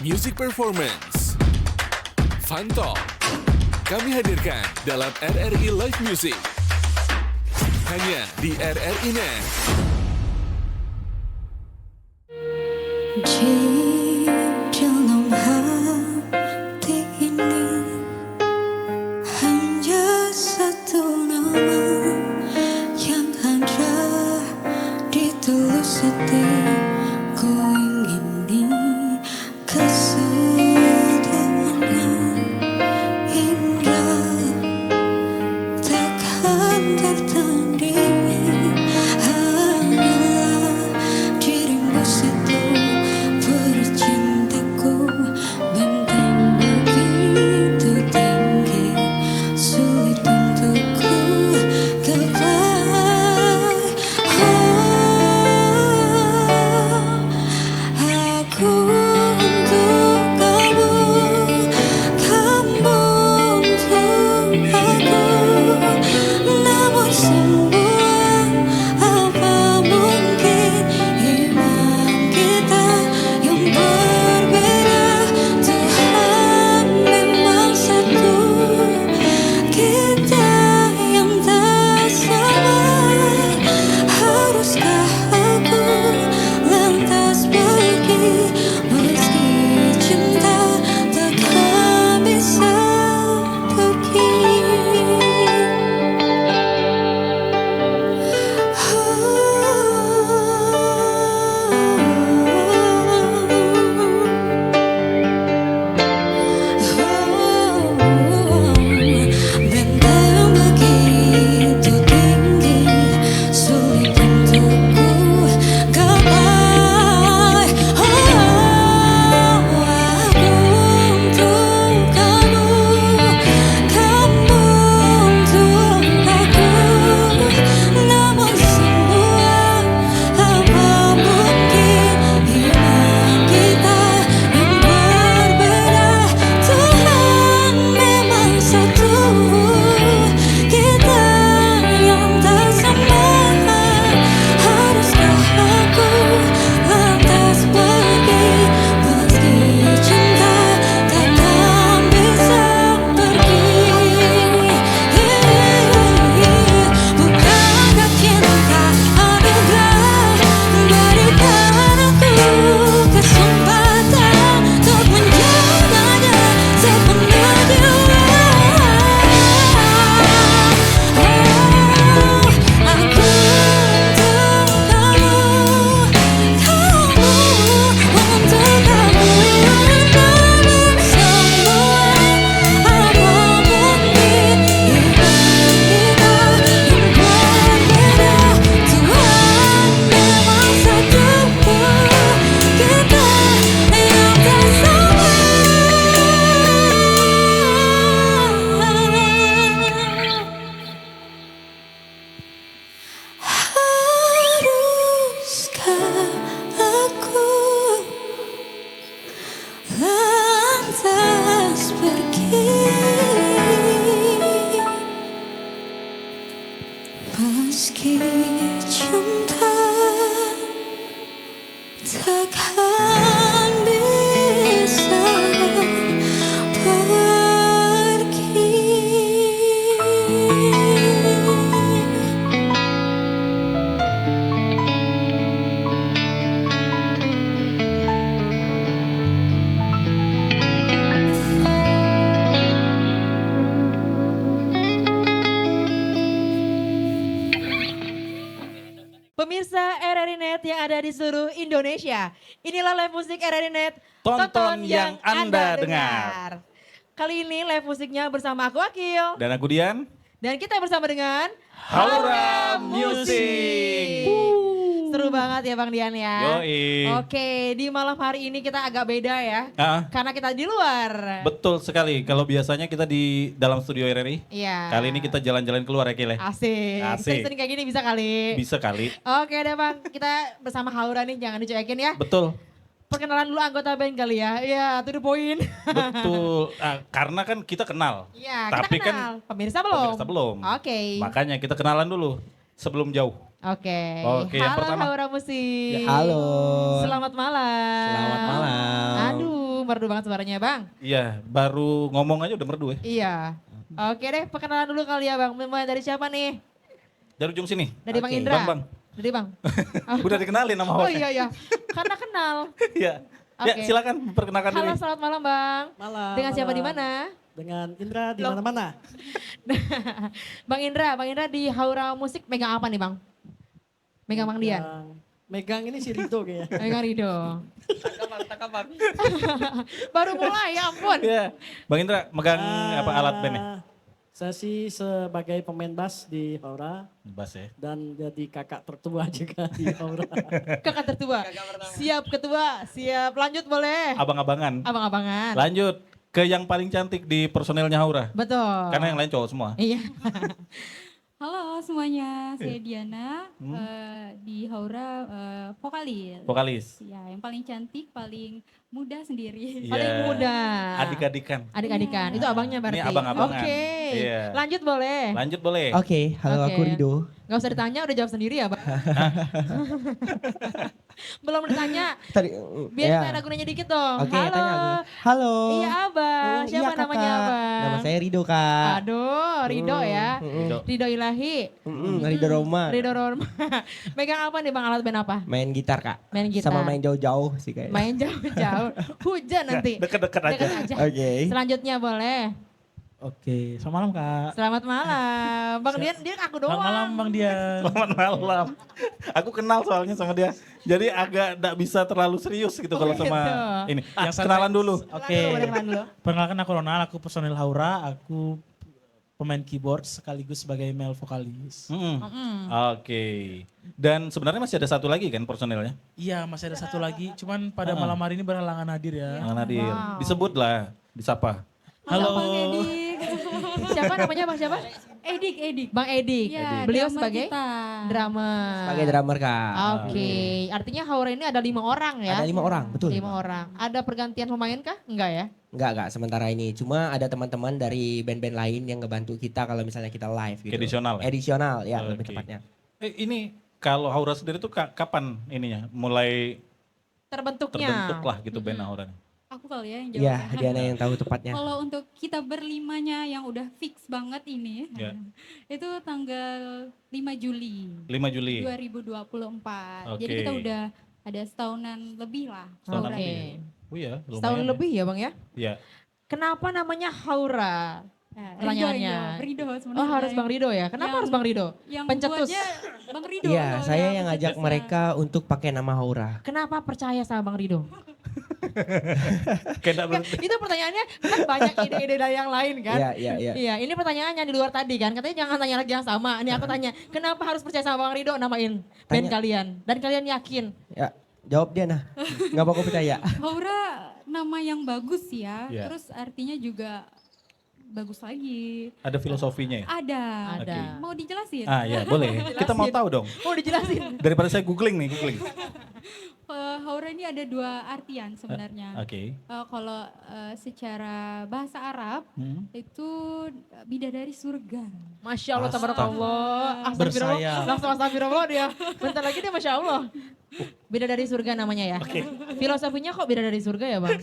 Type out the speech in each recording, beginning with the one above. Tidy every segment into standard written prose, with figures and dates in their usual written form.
Music Performance, Fun Talk, kami hadirkan dalam RRI Live Music. Hanya di RRI Net. Di dalam hati ini hanya satu nama yang ada di tulus hati. Ku ingini kesederhanaan indah takkan tertandingi. Hanyalah dirimu satu bercintaku, benteng begitu tinggi, sulit untukku gapai. Aku untuk kamu, kamu untuk aku. Namun semua apa mungkin iman kita yang berbeda. Tuhan memang satu, kita yang tak sama. Haruskah aku lantas pergi meski cinta takkan bisa pergi. Benteng begitu tinggi, sulit untukku gapai. Aku untuk kamu, kamu untuk aku. Namun semua apa mungkin iman kita yang berbeda. Tuhan memang satu, kita yang tak sama. Haruskah aku lantas pergi meski cinta takkan bisa pergi. Bukankah cinta anugerah, berikan aku kesempatan untuk menjaganya sepenuh jiwa. Aku untuk kamu, kamu untuk aku. Namun semua apa mungkin iman kita yang berbeda. Tuhan memang satu, kita yang tak sama. Haruskah aku lantas pergi meski cinta takkan bisa pergi. Pemirsa RRI Net yang ada di seluruh Indonesia, inilah live musik RRI Net. Tonton yang Anda dengar. Kali ini live musiknya bersama aku Akil. Dan aku Dian, Dan kita bersama dengan Haura Music. Seru banget ya Bang Dian ya. Yoi. Oke, di malam hari ini kita agak beda ya. Ah, Karena kita di luar. betul sekali. Kalau biasanya kita di dalam studio RRI, Iya. kali ini kita jalan-jalan keluar ya Kile. Asik. Asik. Sering-sering kayak gini bisa kali. Bisa kali. Oke deh Bang, kita bersama Haura nih, jangan dicuekin ya. Betul, Perkenalan dulu anggota band kali ya. Iya, to the point. betul. Karena kan kita kenal. Iya, Tapi kita kan kenal. Pemirsa belum? pemirsa belum. Oke. Makanya kita kenalan dulu sebelum jauh. Oke. Oke, yang Halo pertama. Haura Musik. Ya, halo. Selamat malam. Selamat malam. Aduh, merdu banget suaranya Bang. Iya, baru ngomong aja udah merdu ya. Iya. Oke deh, perkenalan dulu kali ya Bang. Mulai dari siapa nih? Dari ujung sini. Dari Bang Oke. Indra. Bang. Dari Bang. Udah dikenalin nama Oh hostnya. iya, karena kenal. Iya. Ya, Oke. silakan perkenalkan Halo, diri. selamat malam Bang. Malam. Dengan siapa di malam. mana? Dengan Indra di Loh. mana-mana. Bang Indra di Haura Musik megang apa nih Bang? Megang Bang Dian? Megang ini si Rido kayaknya. Megang Rido. Baru mulai ya ampun. Iya. Bang Indra megang apa alat bandnya? Saya sih sebagai pemain bass di Haura Bass ya. dan jadi kakak tertua juga di Haura. Kakak tertua. Siap ketua, siap lanjut boleh. Abang-abangan. Abang-abangan. Lanjut ke yang paling cantik di personelnya Haura. Betul. Karena yang lain cowok semua. Iya. Halo semuanya, saya Diana di Haura vokalis. Vokalis. Ya, yang paling cantik, paling muda sendiri. Iya. Paling muda. Adik-adikan. Adik-adikan. Itu abangnya berarti. Ini abang-abangan. Oke. Iya. Lanjut boleh. Lanjut boleh. Oke, halo Oke. aku Rido. Gak usah ditanya, udah jawab sendiri ya Bang. Belum ditanya. Tadi Biar kita ada gunanya dikit dong. Oke, Halo. tanya aku. Halo. Iya Abang. Oh, Siapa iya, namanya Kakak. Abang? Nama saya Rido, Kak. Aduh, Rido ya. Rido. Rido Ilahi. Rido Roma. Rido Roma. Megang apa nih Bang, alat band apa? Main gitar, Kak. Main gitar. Sama main jauh-jauh sih kayak. Main jauh-jauh. Hujan nanti. Deket-deket aja. Deket aja. Oke. Selanjutnya boleh. Oke, selamat malam Kak. Selamat malam. Bang Dian, dia aku doang. Selamat malam Bang Dian. Selamat malam. Aku kenal soalnya sama dia. Jadi agak gak bisa terlalu serius gitu kalau sama gitu. ini. Yang Kenalan dulu. Oke. Boleh kenalan dulu. Perkenalkan aku Ronald, aku personil Haura, aku pemain keyboard sekaligus sebagai male vokalis. Oke. Dan sebenarnya masih ada satu lagi kan personelnya? Iya, masih ada satu lagi, cuman pada malam hari ini berhalangan hadir ya. Bang Nadir. Disebutlah, disapa. Halo. Bang Edik. Siapa namanya Bang siapa? Edik. Bang Edik. Ya, Beliau drummer sebagai kita. drummer. Sebagai drummer, Kak. Oke. Artinya Haura ini ada 5 orang ya? Ada 5 orang, betul. 5 orang. Ada pergantian pemain kah? Enggak ya? Enggak, sementara ini. Cuma ada teman-teman dari band-band lain yang ngebantu kita kalau misalnya kita live gitu. Edisional ya? Edisional, ya lebih Oke. tepatnya. Ini kalau Haura sendiri tuh kapan ininya mulai Terbentuknya. terbentuk lah gitu band Haura? Aku kali ya yang Iya, jawab. Diana yang tahu tepatnya. Kalau untuk kita berlimanya yang udah fix banget ini, Ya. itu tanggal 5 Juli 5 Juli. 2024. Oke. Jadi kita udah ada setahunan lebih lah. Setahunan Oke. lebih. Oh iya, lumayan. Setahun ya. lebih ya Bang ya? Iya. Kenapa namanya Haura? Nah, Pertanyaannya. Rido sebenarnya. Oh harus Bang Rido ya? Kenapa Yang- harus Bang Rido? Yang Pencetus. buatnya Bang Rido. Iya, soalnya saya yang ngajak pencetusnya. mereka untuk pakai nama Haura. Kenapa percaya sama Bang Rido? Kayak nggak Kan, itu pertanyaannya kan banyak ide-ide dari yang lain kan? Iya. Iya, ini pertanyaannya di luar tadi kan. Katanya jangan tanya lagi yang sama. Ini aku tanya, kenapa harus percaya sama Bang Rido namain band Tanya. kalian? Dan kalian yakin? Ya, jawab dia nah. Nggak mau aku percaya. Haura nama yang bagus ya. Iya. Terus artinya juga bagus lagi. ada filosofinya ya? Ada. Ada. Mau dijelasin? Ah ya boleh. Kita mau tahu dong. Oh dijelasin. Daripada saya googling nih, googling. Haura ini ada 2 artian sebenarnya. Oke. Kalau secara bahasa Arab itu bidadari surga. Masya Allah, tabarakallah. Astagfirullah. Bersayap. Langsung astagfirullah dia. Bentar lagi dia Masya Allah. Beda dari surga namanya ya. Filosofinya kok beda dari surga ya Bang?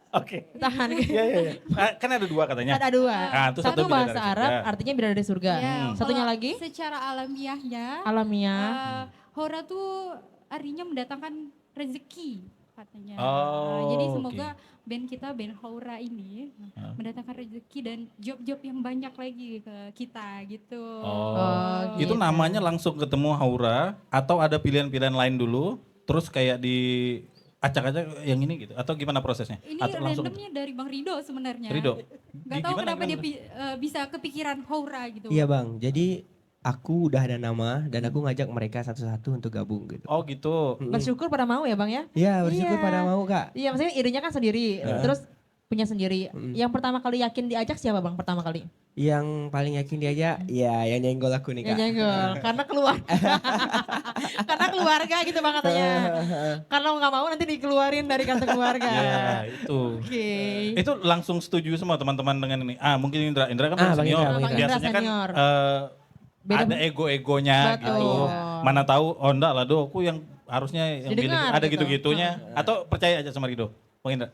Oke. Tahan. Iya. Kan ada 2 katanya. Ada 2. Ah, itu satu Satu bahasa bidadari Arab surga. artinya beda dari surga. Ya, Satunya kalau lagi secara alamiahnya alamiah. Haura tuh artinya mendatangkan rezeki katanya. Oh, Jadi semoga band kita, band Haura ini mendatangkan rezeki dan job-job yang banyak lagi ke kita gitu. Oh, gitu. itu namanya langsung ketemu Haura atau ada pilihan-pilihan lain dulu, terus kayak di acak-acak yang ini gitu, atau gimana prosesnya? Ini Atau langsung randomnya dari Bang Rido sebenarnya. Rido? Gak tahu Gimana, kenapa gimana? dia bisa kepikiran Haura gitu. Iya bang, jadi aku udah ada nama dan aku ngajak mereka satu-satu untuk gabung gitu. Oh gitu. Bersyukur pada mau ya Bang ya? Iya bersyukur Iya. pada mau kak. Iya maksudnya idenya kan sendiri, terus punya sendiri. Yang pertama kali yakin diajak siapa Bang pertama kali? Yang paling yakin diajak, ya yang nyenggol aku nih Yang kak. nyenggol, karena keluar. Karena keluarga gitu Bang katanya. Karena nggak mau nanti dikeluarin dari kartu keluarga. Ya itu. Oke. Itu langsung setuju semua teman-teman dengan ini. Ah mungkin Indra kan Ah, paling Bang senior. Indra, Bang Indra. Biasanya kan Senior. ada Beda- ego-egonya Betul. gitu. Mana tahu oh enggak lah Do, aku yang harusnya yang pilih. Didengar Ada gitu. gitu-gitunya. Atau percaya aja sama Rido, Bang Indra?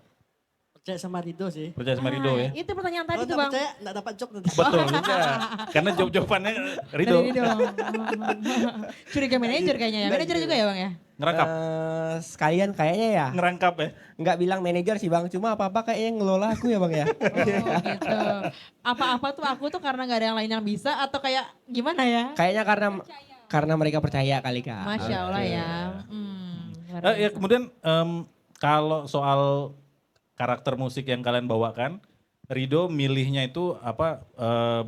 percaya sama Rido sih. Percaya sama Rido ya? Itu pertanyaan tadi Kalau tuh nggak bang. percaya nggak dapat job nanti. Betul juga. Karena job-jobannya Rido. Dari Rido. Curiga manajer kayaknya ya. Manajer juga ya bang ya? Ngerangkap. Sekalian kayaknya ya. Ngerangkap ya. Nggak bilang manajer sih bang, cuma apa-apa kayaknya ngelola aku ya bang ya. Oh gitu. Apa-apa tuh aku tuh karena gak ada yang lain yang bisa atau kayak gimana ya? Kayaknya karena mereka percaya kali kak. Masya Allah ya. Luar Ya biasa. kemudian kalau soal karakter musik yang kalian bawakan, Rido milihnya itu apa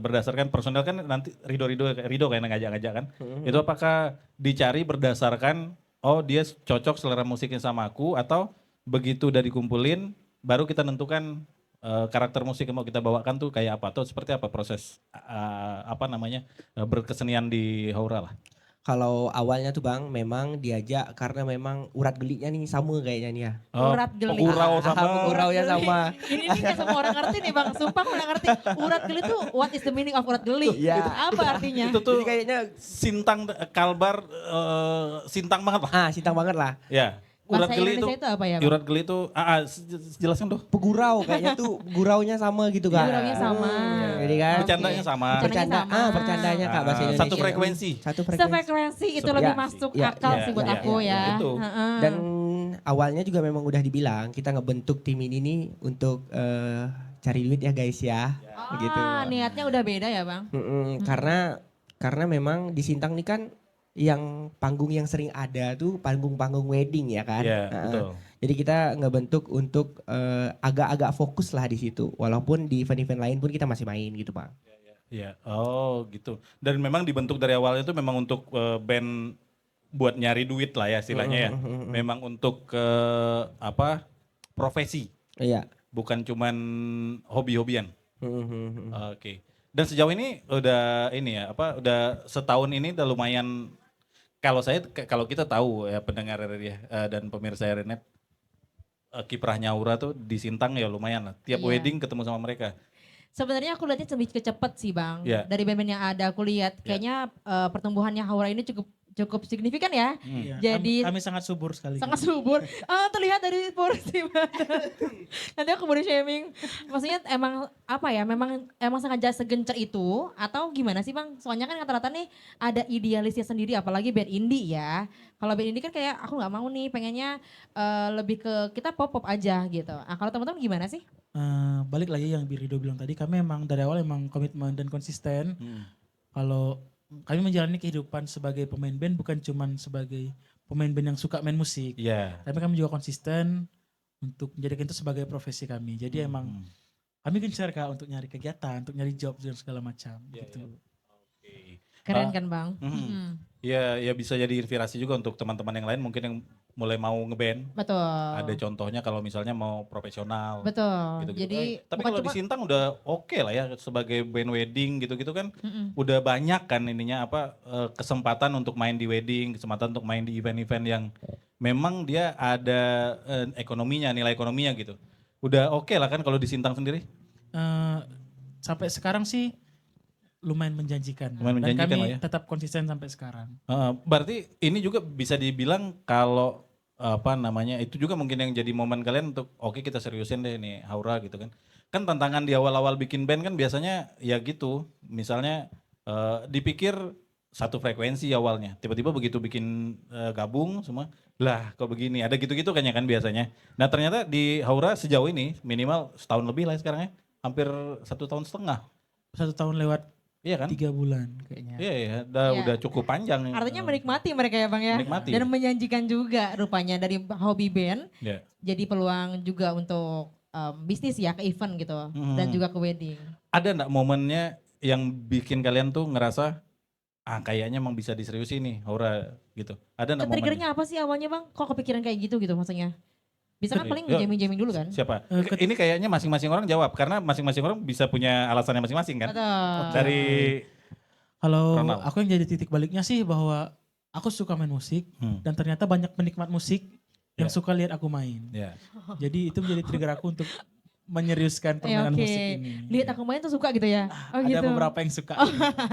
berdasarkan personal kan nanti Rido kayak ngajak-ngajak kan. Itu apakah dicari berdasarkan oh dia cocok selera musiknya sama aku atau begitu udah dikumpulin baru kita nentukan karakter musik yang mau kita bawakan tuh kayak apa atau seperti apa proses berkesenian di Haura lah. Kalau awalnya tuh bang, memang diajak karena memang urat geliknya nih sama kayaknya nih ya. Urat geli. Gurau sama. Guraunya sama. Ini kayak semua orang ngerti nih bang. Sumpah aku gak ngerti. Urat geli tuh what is the meaning of urat geli? Iya. Itu apa artinya? Itu tuh Jadi kayaknya sintang kalbar sintang banget lah. sintang banget lah. Ya. Urat Bahasa geli itu, Indonesia itu apa ya bang? urat geli itu, jelaskan tuh. Pegurau kayaknya tuh guraunya sama gitu kan. Guraunya sama. Jadi kan. Bercandanya sama. Bercandanya sama. Bercandanya kak bahasa Indonesia. Satu frekuensi. Satu frekuensi. Sefrekuensi itu Ya, lebih masuk ya, akal ya, sih buat ya, aku ya, ya. itu. Heeh. Dan awalnya juga memang udah dibilang kita ngebentuk tim ini nih untuk cari duit ya guys ya. Begitu. Niatnya udah beda ya bang? Karena memang di Sintang nih kan yang panggung yang sering ada tuh panggung-panggung wedding ya kan. Iya, betul. Jadi kita ngebentuk untuk agak-agak fokus lah di situ. Walaupun di event-event lain pun kita masih main gitu bang. Iya, oh gitu. Dan memang dibentuk dari awalnya itu memang untuk band buat nyari duit lah ya istilahnya ya. Memang untuk profesi, Iya. bukan cuman hobi-hobian. Oke. Dan sejauh ini udah udah setahun ini udah lumayan. Kalau kita tahu ya pendengar RRI dan pemirsa RNet, kiprahnya Aura tuh di Sintang ya lumayan lah. Tiap Iya. wedding ketemu sama mereka. Sebenarnya aku lihatnya lebih cepet sih bang. Iya. Dari band-band yang ada aku lihat kayaknya pertumbuhannya Haura ini cukup signifikan ya. Iya, Jadi kami sangat subur sekali. sangat subur. Terlihat dari porsi badan. Nanti aku body shaming. Maksudnya emang apa ya? Emang sengaja segencer itu atau gimana sih bang? Soalnya kan rata-rata nih ada idealisnya sendiri, apalagi band indie ya. Kalau band indie kan kayak aku nggak mau nih, pengennya lebih ke kita pop aja gitu. Kalau teman-teman gimana sih? Balik lagi yang Rido bilang tadi, kami emang dari awal emang komitmen dan konsisten. Kalau kami menjalani kehidupan sebagai pemain band bukan cuman sebagai pemain band yang suka main musik. Iya. Tapi kami juga konsisten untuk menjadikan itu sebagai profesi kami. Jadi emang kami gencar kak untuk nyari kegiatan, untuk nyari job dan segala macam gitu. Keren kan bang? Iya, ya bisa jadi inspirasi juga untuk teman-teman yang lain mungkin yang mulai mau ngeband. Betul. Ada contohnya kalau misalnya mau profesional. Betul. Gitu-gitu. Jadi Tapi bukan kalau di Sintang udah oke lah ya sebagai band wedding gitu-gitu kan udah banyak kan ininya kesempatan untuk main di wedding, kesempatan untuk main di event-event yang memang dia ada ekonominya, nilai ekonominya gitu. Udah oke lah kan kalau di Sintang sendiri? Sampai sekarang sih lumayan menjanjikan. Lumayan menjanjikan Dan kami lah ya. tetap konsisten sampai sekarang. Berarti ini juga bisa dibilang kalau itu juga mungkin yang jadi momen kalian untuk oke kita seriusin deh nih Haura gitu kan. Kan tantangan di awal-awal bikin band kan biasanya ya gitu. Misalnya dipikir satu frekuensi awalnya. Tiba-tiba begitu bikin gabung semua, lah kok begini. Ada gitu-gitu kan ya kan biasanya. Nah ternyata di Haura sejauh ini minimal setahun lebih lah ya sekarang ya. Hampir 1,5 tahun. 1 tahun lewat Iya kan? 3 bulan kayaknya. Iya, Iya. udah cukup panjang. Artinya menikmati mereka ya bang ya. Menikmati. Dan menjanjikan juga rupanya dari hobi band. Iya. Jadi peluang juga untuk bisnis ya ke event gitu. Dan juga ke wedding. Ada enggak momennya yang bikin kalian tuh ngerasa kayaknya emang bisa diseriusin nih Haura gitu. Ada enggak momennya? Triggernya apa sih awalnya bang? Kok kepikiran kayak gitu maksudnya? Bisa kan paling Yuk. jamming-jamming dulu kan? Siapa? Ini kayaknya masing-masing orang jawab karena masing-masing orang bisa punya alasannya masing-masing kan. Betul. Dari Kalau Ronald. aku yang jadi titik baliknya sih bahwa aku suka main musik dan ternyata banyak penikmat musik yang suka lihat aku main. ya. Jadi itu menjadi trigger aku untuk menyeriuskan permainan Oke. musik ini. Lihat aku main tuh suka gitu ya? Oh Ada gitu. beberapa yang suka.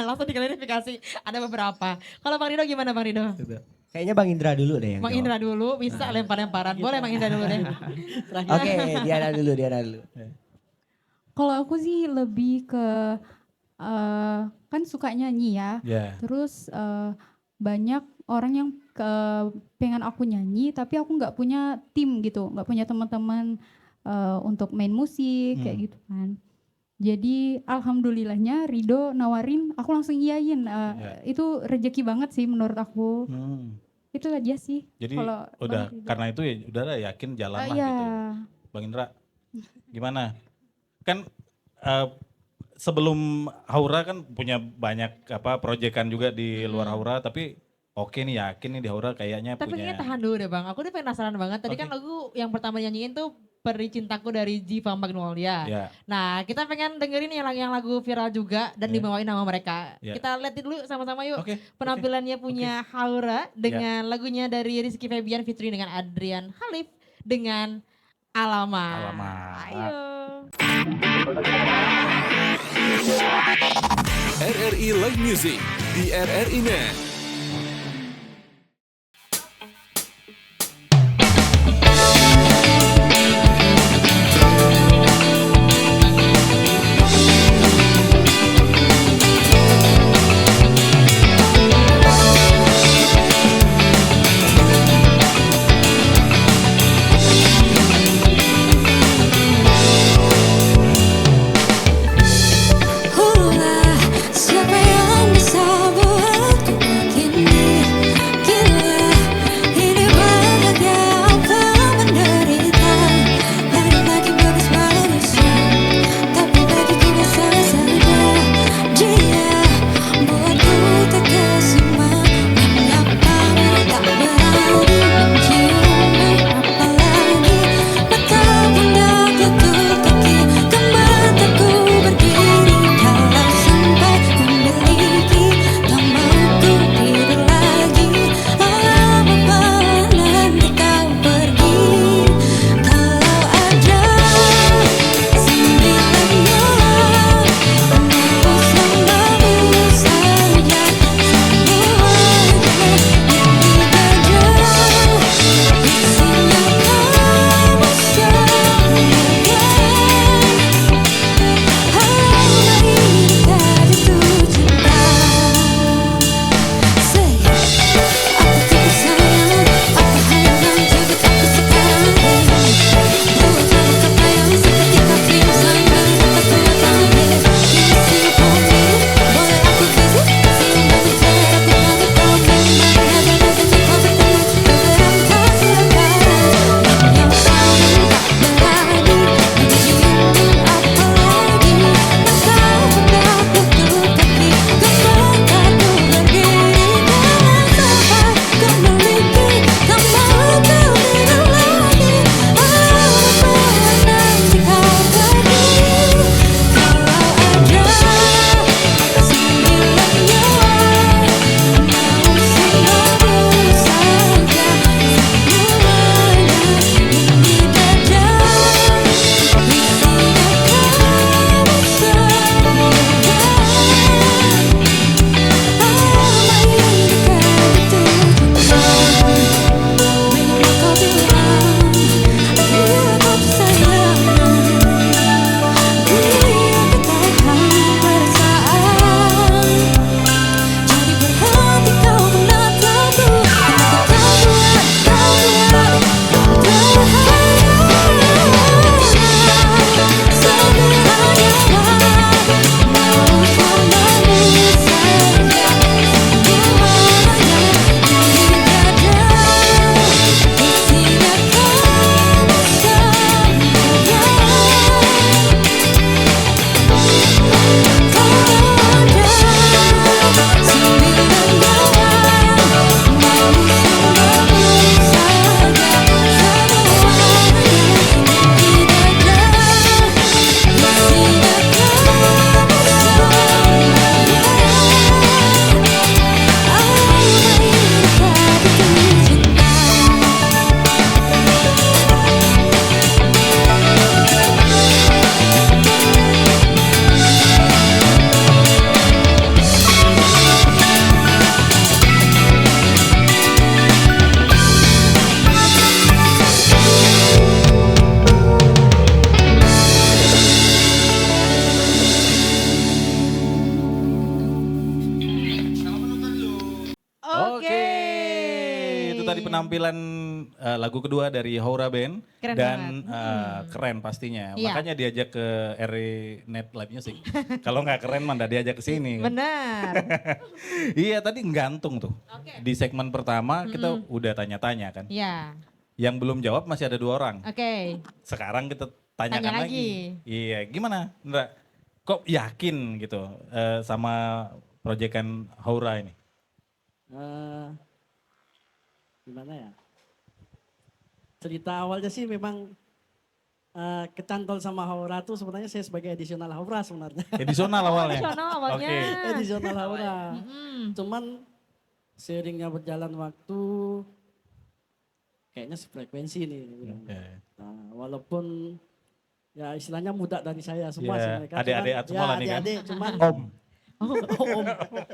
Langsung diklarifikasi. Ada beberapa. Kalau Bang Rido gimana Bang Rido? Kayaknya Bang Indra dulu deh yang Bang jawab. Indra dulu bisa lempar-lemparan. Boleh Bang Indra dulu deh. Oke, Diana dulu. Kalau aku sih lebih ke kan suka nyanyi ya. Ya. Terus banyak orang yang pengen aku nyanyi tapi aku nggak punya tim gitu, nggak punya teman-teman untuk main musik kayak gitu kan. Jadi alhamdulillahnya Rido nawarin, aku langsung iyain. Itu rezeki banget sih menurut aku. Itu aja sih. Jadi kalau udah Bang Rido. karena itu ya udah lah, yakin jalan lah Iya. gitu. Bang Indra, gimana? Kan sebelum Haura kan punya banyak proyekan juga di luar Haura, tapi oke nih yakin nih di Haura kayaknya Tapi punya. kayaknya tahan dulu deh Bang. Aku udah penasaran banget. Tadi Oke. kan lagu yang pertama nyanyiin tuh Peri Cintaku dari Ziva Magnolia. Ya. Nah kita pengen dengerin yang lagu viral juga dan Ya. dibawain nama mereka. Ya. Kita lihat dulu sama-sama yuk. Oke. Penampilannya punya Haura dengan lagunya dari Rizky Febian featuring dengan Adrian Halif dengan Alamat. Alamat. Ayo. RRI Live Music di RRI Net. Siapa yang bisa buatku penampilan lagu kedua dari Haura Band Keren dan keren pastinya. Iya. Makanya diajak ke RI Net Live Music. Kalau nggak keren mah nggak diajak ke sini. Kan? Benar. Iya tadi gantung tuh. Oke. Di segmen pertama kita udah tanya-tanya kan. Iya. Yang belum jawab masih ada 2 orang. Oke. Sekarang kita Tanya tanyakan lagi. Iya, gimana? Ndra? Kok yakin gitu sama proyekan Haura ini? Gimana ya? Cerita awalnya sih memang kecantol sama Haura tuh sebenarnya saya sebagai edisional Haura sebenarnya. Edisional awalnya. Edisional awalnya. Oke. Edisional Haura. Mm-mm. Cuman seiringnya berjalan waktu kayaknya sefrekuensi nih. Oke. Nah, walaupun ya istilahnya muda dari saya semua Iya, sih mereka. adik-adik Cuman- semua lah nih kan. adik-adik, cuman Om.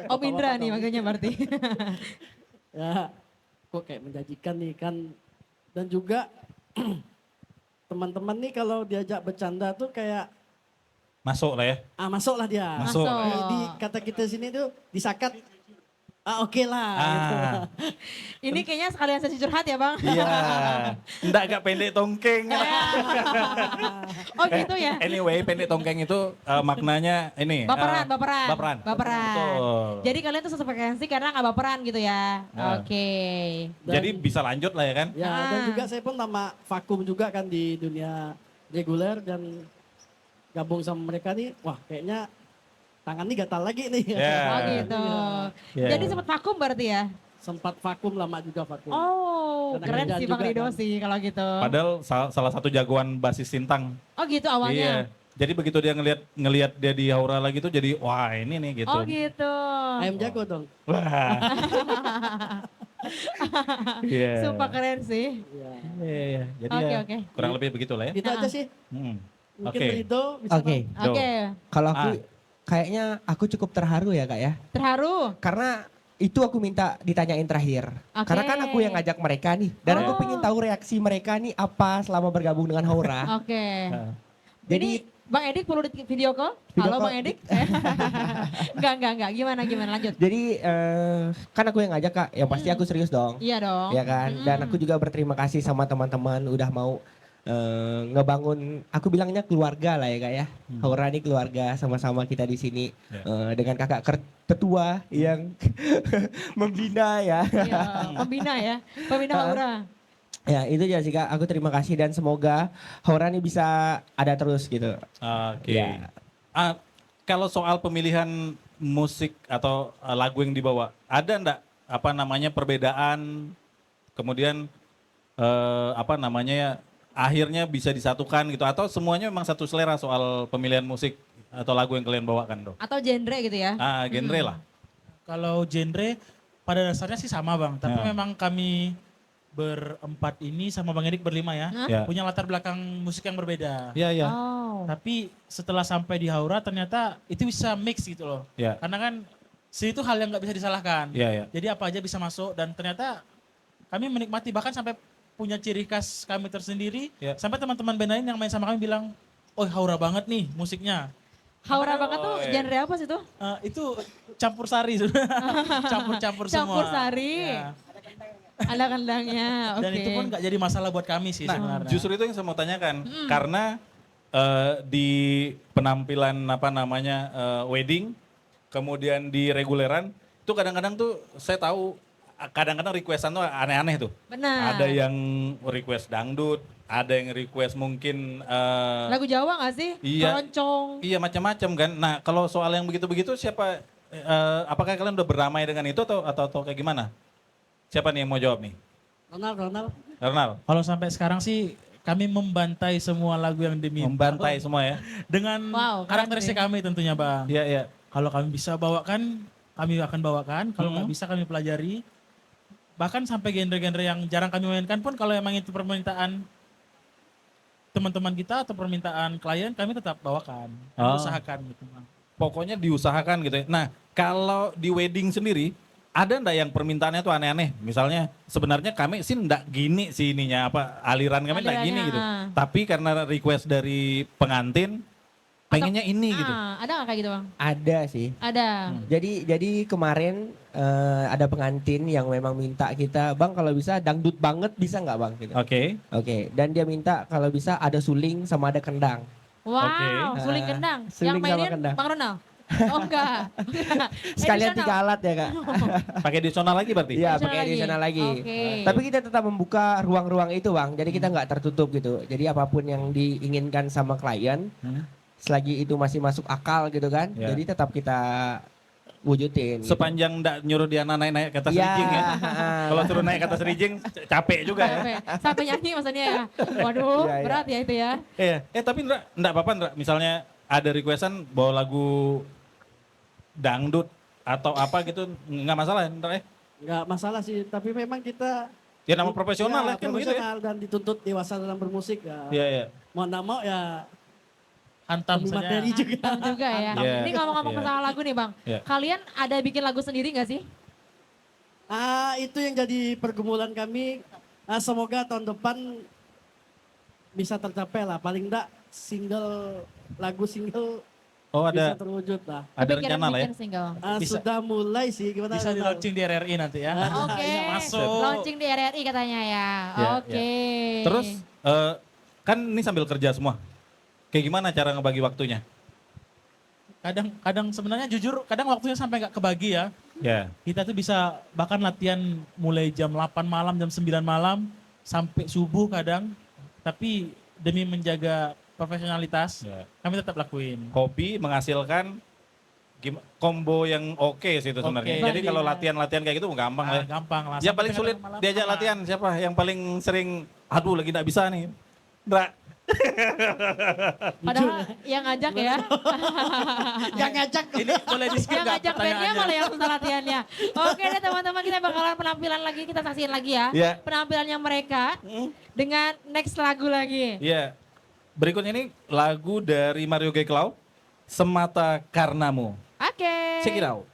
Om Indra nih makanya berarti. ya kok kayak menjanjikan nih kan. Dan juga teman-teman nih kalau diajak bercanda tuh kayak Masuk lah ya. masuk lah dia. Masuk. Di kata kita sini tuh disakat oke lah. gitu. Ini kayaknya sekalian sesi curhat ya Bang? Iya. Nggak agak pendek tongkeng. Oh gitu ya? Anyway, pendek tongkeng itu maknanya ini. Baperan. Baperan. Betul. Jadi kalian tuh sefrekuensi karena nggak baperan gitu ya? Nah. Oke. Jadi bisa lanjut lah ya kan? Ya dan juga saya pun nama vakum juga kan di dunia reguler dan gabung sama mereka nih, wah kayaknya tangan nih gatal lagi nih. Ya. Oh gitu. Iya. Jadi sempat vakum berarti ya? Sempat vakum lama juga vakum. Oh, Karena keren kerjaan sih Bang juga Rido kan. sih kalau gitu. Padahal salah satu jagoan basis Sintang. Oh gitu awalnya? Iya. Jadi begitu dia ngelihat dia di Haura lagi tuh jadi wah ini nih gitu. Oh gitu. Ayam jago dong. Wah. Iya. Sumpah keren sih. Ya. Iya. Jadi Oke, ya oke. kurang lebih begitulah ya. Itu aja sih. Mungkin Oke. Rido bisa Oke. Oke. Kalau aku kayaknya aku cukup terharu ya Kak ya. Terharu. Karena itu aku minta ditanyain terakhir. Oke. Karena kan aku yang ngajak mereka nih. Dan aku Oh. pengen tahu reaksi mereka nih apa selama bergabung dengan Haura. Oke. Jadi Ini Bang Edik perlu di video call? Video Halo call. Bang Edik? Enggak. Gimana lanjut? jadi kan aku yang ngajak Kak. Yang pasti aku serius dong. Iya dong. Ya kan? Dan aku juga berterima kasih sama teman-teman udah mau ngebangun, aku bilangnya keluarga lah ya Kak ya. Haura ini keluarga, sama-sama kita di sini dengan kakak ketua yang membina ya. Iya, pembina ya. Pembina Haura. Ya itu aja sih Kak, aku terima kasih dan semoga Haura ini bisa ada terus gitu. Oke. Ya. Kalau soal pemilihan musik atau lagu yang dibawa, ada enggak apa namanya perbedaan kemudian apa namanya ya akhirnya bisa disatukan gitu atau semuanya memang satu selera soal pemilihan musik atau lagu yang kalian bawakan, Do? Atau genre gitu ya? Genre lah. Kalau genre pada dasarnya sih sama Bang, tapi Ya. memang kami berempat ini sama Bang Edik berlima ya, Ya. punya latar belakang musik yang berbeda. Iya, iya. Oh. Tapi setelah sampai di Haura ternyata itu bisa mix gitu loh. Ya. Karena kan itu hal yang nggak bisa disalahkan. Iya, iya. Jadi apa aja bisa masuk dan ternyata kami menikmati bahkan sampai punya ciri khas kami tersendiri. Ya. Sampai teman-teman band lain yang main sama kami bilang, oh Haura banget nih musiknya. Haura banget tuh iya. genre apa sih tuh? Itu campur sari campur-campur semua. Campur sari. Ya. Ada kendangnya, oke. Dan itu pun nggak jadi masalah buat kami sih Nah, sebenarnya. justru itu yang saya mau tanyakan karena di penampilan apa namanya wedding, kemudian di reguleran, itu kadang-kadang tuh saya tahu kadang-kadang requestan tuh aneh-aneh tuh. Benar. Ada yang request dangdut, ada yang request mungkin Lagu Jawa gak sih? Iya. Keroncong. iya macam-macam kan. Nah kalau soal yang begitu-begitu siapa? Apakah kalian udah berdamai dengan itu atau kayak gimana? Siapa nih yang mau jawab nih? Ronald. Ronald, Kalau sampai sekarang sih kami membantai semua lagu yang diminta. membantai semua ya? Dengan Wow, keren karakteristik sih. kami tentunya Bang. Iya, iya. Kalau kami bisa bawakan, kami akan bawakan. Kalau nggak bisa kami pelajari. Bahkan sampai genre-genre yang jarang kami mainkan pun kalau emang itu permintaan teman-teman kita atau permintaan klien, kami tetap bawakan. Kami Oh. usahakan gitu Bang. Pokoknya diusahakan gitu ya. Nah kalau di wedding sendiri, ada ndak yang permintaannya tuh aneh-aneh? Misalnya sebenarnya kami sih ndak gini sih ininya, apa aliran kami ndak gini Alirannya, gitu. Tapi karena request dari pengantin, pengennya ini gitu. Ada nggak kayak gitu bang? Ada sih. Ada. Jadi kemarin ada pengantin yang memang minta kita, Bang kalau bisa dangdut banget bisa nggak Bang? Gitu. Oke. Oke, dan dia minta kalau bisa ada suling sama ada kendang. Wow, Oke. suling kendang. Suling Yang sama mainin kendang. Bang Ronald? Oh enggak. Sekalian Edisional. 3 alat ya Kak. Pakai additional lagi berarti? Iya, Edisional pakai additional lagi. Oke. Tapi kita tetap membuka ruang-ruang itu Bang, jadi kita nggak tertutup gitu. Jadi apapun yang diinginkan sama klien, selagi itu masih masuk akal gitu kan, Ya. jadi tetap kita wujudin. Gitu. Sepanjang nggak nyuruh dia naik ke atas Ya, rijing ya. Kalau suruh naik ke atas rijing capek juga ya. Sampai nyanyi maksudnya ya. Waduh, Iya, iya. berat ya itu ya. Iya. Tapi enggak apa-apa Ndra. Misalnya ada requestan bawa lagu dangdut atau apa gitu nggak masalah ya Ndra ya? Nggak masalah sih, tapi memang kita Ya nama profesional lah kan begitu ya. profesional dan dituntut dewasa dalam bermusik ya. Iya, iya. Mau nggak mau ya Hantam demi saja. materi juga. Mantap juga ya. Iya. Ini ngomong-ngomong Iya. masalah lagu nih bang. Iya. Kalian ada bikin lagu sendiri gak sih? Itu yang jadi pergumulan kami. Semoga tahun depan bisa tercapai lah. Paling enggak lagu single Oh bisa ada terwujud lah. ada Kepikiran rencana lah ya. bikin single. Bisa. Sudah mulai sih. Gimana? Bisa di Ronald? launching di RRI nanti ya. Oke. Masuk. Launching di RRI katanya ya. Ya, Oke. Terus kan ini sambil kerja semua. Kayak gimana cara ngebagi waktunya? Kadang sebenarnya jujur kadang waktunya sampai nggak kebagi ya. Ya. Kita tuh bisa bahkan latihan mulai jam 8 malam, jam 9 malam sampai subuh kadang. Tapi demi menjaga profesionalitas, Ya. kami tetap lakuin. Hobi menghasilkan combo yang oke sih itu sebenarnya. Oke. Jadi kalau latihan-latihan kayak gitu gampang lah. Gampang lah. Yang Sampai paling tengah sulit malam. diajak latihan siapa? Yang paling sering aduh lagi nggak bisa nih. Ndra. Padahal yang ngajak ya. Yang ngajak. Ini boleh di skip Yang nggak ngajak bandnya pertanyaannya? malah yang susah latihannya. Oke deh teman-teman, kita bakalan penampilan lagi, kita saksiin lagi ya. Iya. Penampilannya mereka dengan next lagu lagi. Iya. Berikut ini lagu dari Mario Geklau, Semata Karenamu. Oke. Check it out.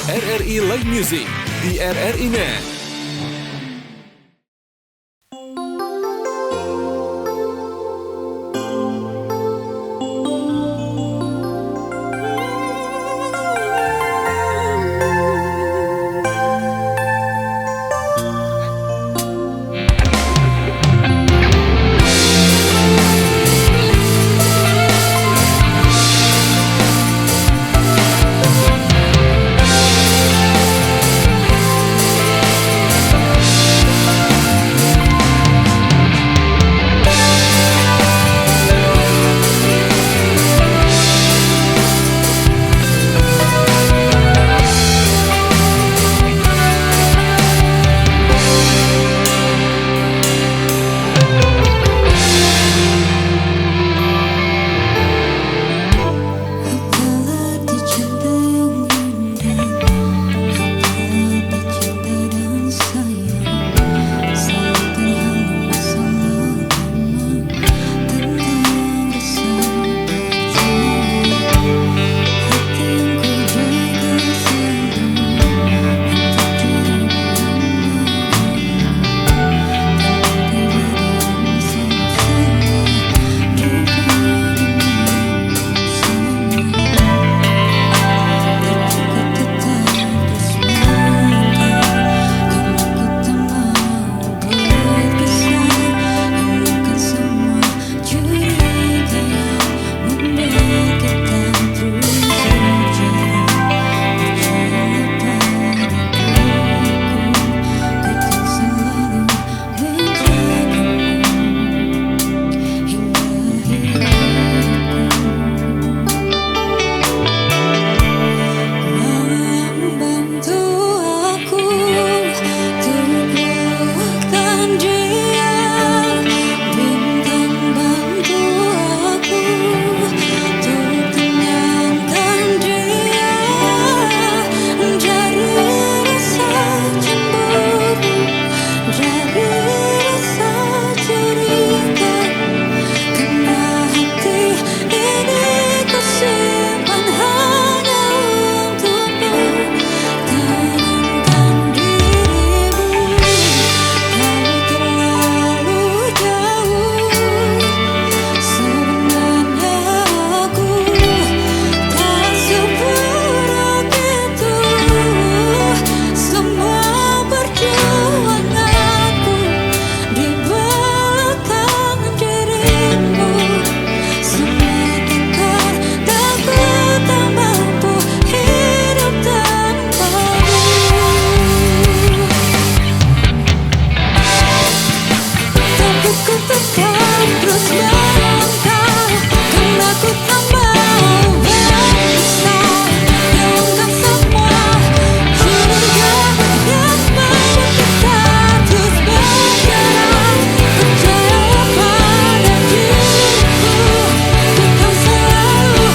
RRI Live Music di RRI Net. Ku tetap terus melangkah karena ku tak mau bisa mengungkap semua curiga yang membuat kita terus berjalan. Percayalah pada diriku, ku kan selalu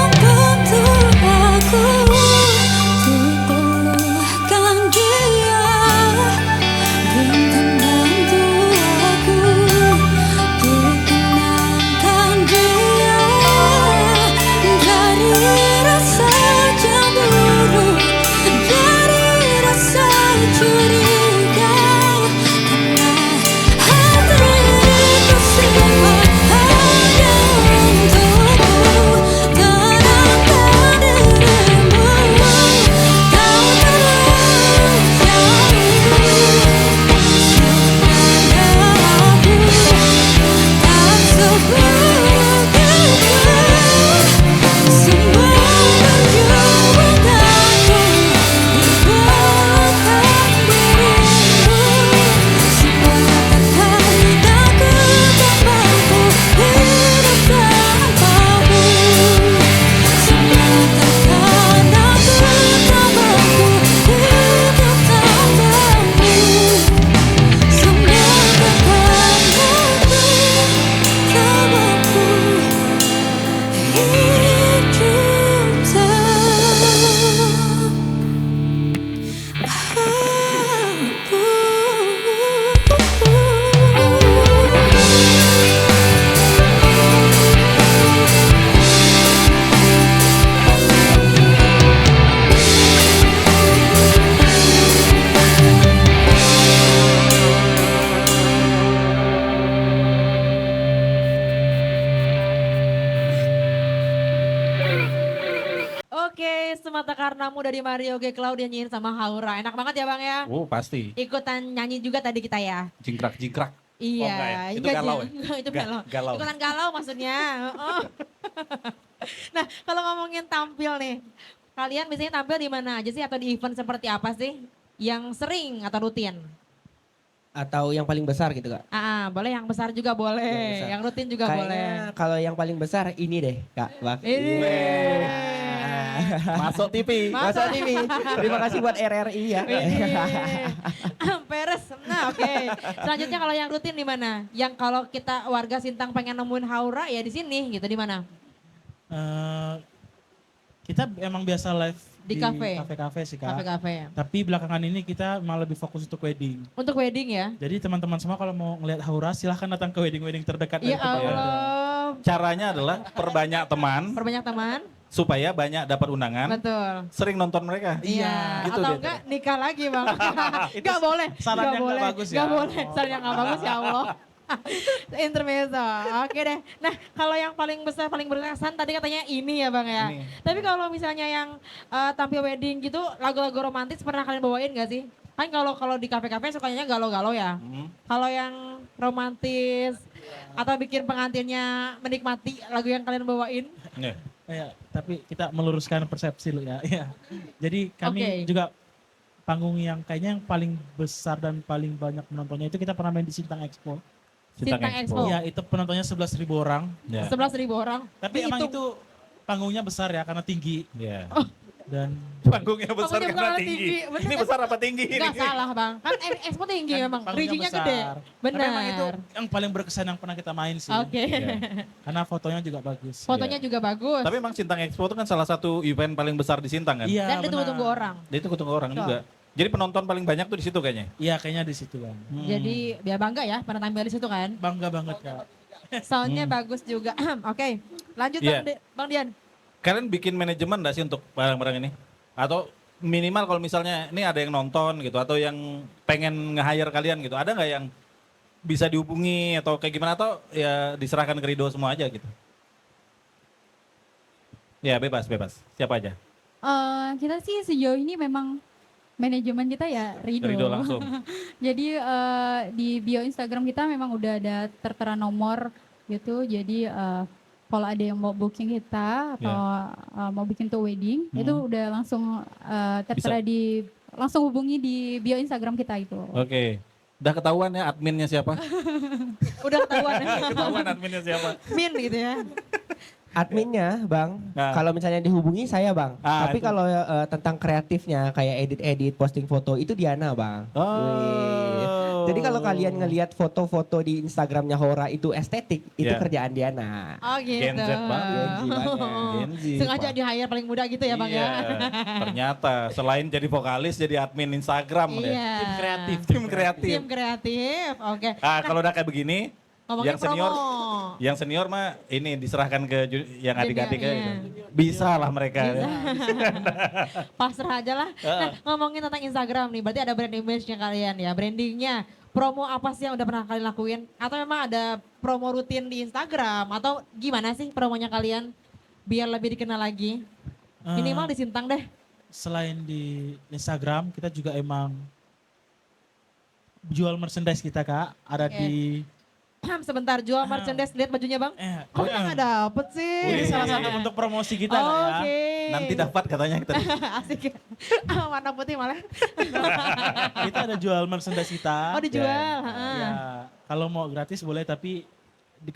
membentur aku, tubuhkan dia, bintang bantu aku, tenangkan dia dari rasa cemburu, dari rasa curiga, karena hati itu simpan hanya untukmu, tenangkan dirimu, kau terlalu jauh. Tak seburuk itu semua perjuanganku buatkan dirimu. Semua katakan aku tak mampu hidup tanpamu. Semua katakan aku tak mampu hidup tanpamu. Semua katakan aku tak mampu Oke, Semata Karenamu dari Mario G. Cloud nyanyiin sama Haura. Enak banget ya Bang ya. Oh pasti. Ikutan nyanyi juga tadi kita ya. Jingkrak-jingkrak. Iya. Oh, enggak ya? Itu enggak, galau ya? enggak, itu galau. Galau. Ikutan galau maksudnya. Oh. Nah, kalau ngomongin tampil nih, kalian biasanya tampil di mana aja sih atau di event seperti apa sih? Yang sering atau rutin? Atau yang paling besar gitu Kak? Boleh yang besar juga boleh, Yang besar. yang rutin juga Kayaknya boleh. kalau yang paling besar ini deh Kak Bang. Ini. Masuk TV. Masa TV. Terima kasih buat RRI ya. Peres. Nah, oke. Selanjutnya kalau yang rutin di mana? Yang kalau kita warga Sintang pengen nemuin Haura ya di sini gitu, di mana? Kita emang biasa live Di kafe? kafe-kafe sih Kak. Kafe-kafe ya. Tapi belakangan ini kita malah lebih fokus untuk wedding. Untuk wedding ya? Jadi teman-teman semua kalau mau ngeliat Haura silahkan datang ke wedding-wedding terdekat. Ya dari tempat Anda. Allah. Caranya adalah perbanyak teman Perbanyak teman. supaya banyak dapat undangan. Betul. Sering nonton mereka. Iya. Gitu Atau dia. enggak nikah lagi Bang. Enggak boleh. sarannya Nggak nggak boleh. bagus ya. Nggak boleh. Sarannya nggak bagus ya Allah. Intermezzo. Oke deh. Nah, kalau yang paling besar, paling berkesan tadi katanya ini ya Bang ya. Ini. Tapi kalau misalnya yang tampil wedding gitu, lagu-lagu romantis pernah kalian bawain gak sih? Kan kalau di kafe-kafe sukanya galau-galau ya. Kalau yang romantis atau bikin pengantinnya menikmati lagu yang kalian bawain? Iya. Ya, tapi kita meluruskan persepsi lu ya. Ya. Jadi kami Oke. juga panggung yang kayaknya yang paling besar dan paling banyak penontonnya itu kita pernah main di Sintang Expo. Sintang Expo. Iya, itu penontonnya 11.000 orang. Ya. 11.000 orang. Tapi emang itu panggungnya besar ya karena tinggi Ya. dan Panggungnya besar Panggungnya karena besar, tinggi. tinggi. Bener Ini kan? besar apa tinggi ini? Enggak salah Bang. Kan Expo tinggi Kan memang. panggungnya Rijinya besar. gede. Tapi emang itu Benar. yang paling berkesan yang pernah kita main sih. Oke. Karena fotonya juga bagus. Fotonya juga bagus. Tapi emang Sintang Expo itu kan salah satu event paling besar di Sintang kan? Iya, Dan ditunggu-tunggu benar. orang. Dia itu ketemu orang Betul. juga. Jadi penonton paling banyak tuh di situ kayaknya. Iya, kayaknya di situ kan. Jadi biar bangga ya pernah tampil di situ kan. Bangga banget Kak. Soundnya bagus juga. Oke, lanjut Iya. Bang Dian. Kalian bikin manajemen gak sih untuk barang-barang ini? Atau minimal kalau misalnya ini ada yang nonton gitu atau yang pengen nge-hire kalian gitu. Ada nggak yang bisa dihubungi atau kayak gimana atau ya diserahkan ke Rido semua aja gitu? Ya bebas. Siapa aja? Kita sih sejauh ini memang manajemen kita ya Rido. Rido langsung. Jadi di bio Instagram kita memang udah ada tertera nomor gitu. Jadi kalau ada yang mau booking kita atau mau bikin tuh wedding, itu udah langsung tertera langsung hubungi di bio Instagram kita itu. Oke. Udah ketahuan ya adminnya siapa? Udah ketahuan ya. Ketahuan adminnya siapa? Min gitu ya. Adminnya Bang, Nah. kalau misalnya dihubungi saya Bang. Ah, Tapi itu. kalau tentang kreatifnya kayak edit-edit, posting foto itu Diana Bang. Wih. Jadi kalau kalian ngelihat foto-foto di Instagramnya Hora itu estetik, itu Ya. kerjaan Diana. Oh gitu. Gen Z banget. Gen Z banget. Gen Z, Sengaja Pak. di hire paling muda gitu ya Bang Iya, ya. ternyata selain jadi vokalis jadi admin Instagram deh. Iya. Tim kreatif. Tim kreatif. Tim kreatif. Oke. Ah, kalau udah kayak begini, Ngomongin yang senior, promo. yang senior mah ini diserahkan ke yang adik-adik Junior, ya. iya. Bisa lah mereka. ya. Pasrah aja lah. Nah, ngomongin tentang Instagram nih, berarti ada brand image-nya kalian ya, brandingnya. Promo apa sih yang udah pernah kalian lakuin? Atau memang ada promo rutin di Instagram? Atau gimana sih promonya kalian? Biar lebih dikenal lagi. Minimal di Sintang deh. Selain di Instagram, kita juga emang jual merchandise kita Kak. Ada Oke. di Sebentar, jual merchandise, lihat bajunya Bang. Kok nggak dapet sih? ini salah satu bentuk promosi kita Kak ya. Oke. Nanti dapat katanya kita. Asik ya. Warna putih malah. Kita ada jual merchandise kita. Oh dijual. Ya. heeh. Ya, kalau mau gratis boleh tapi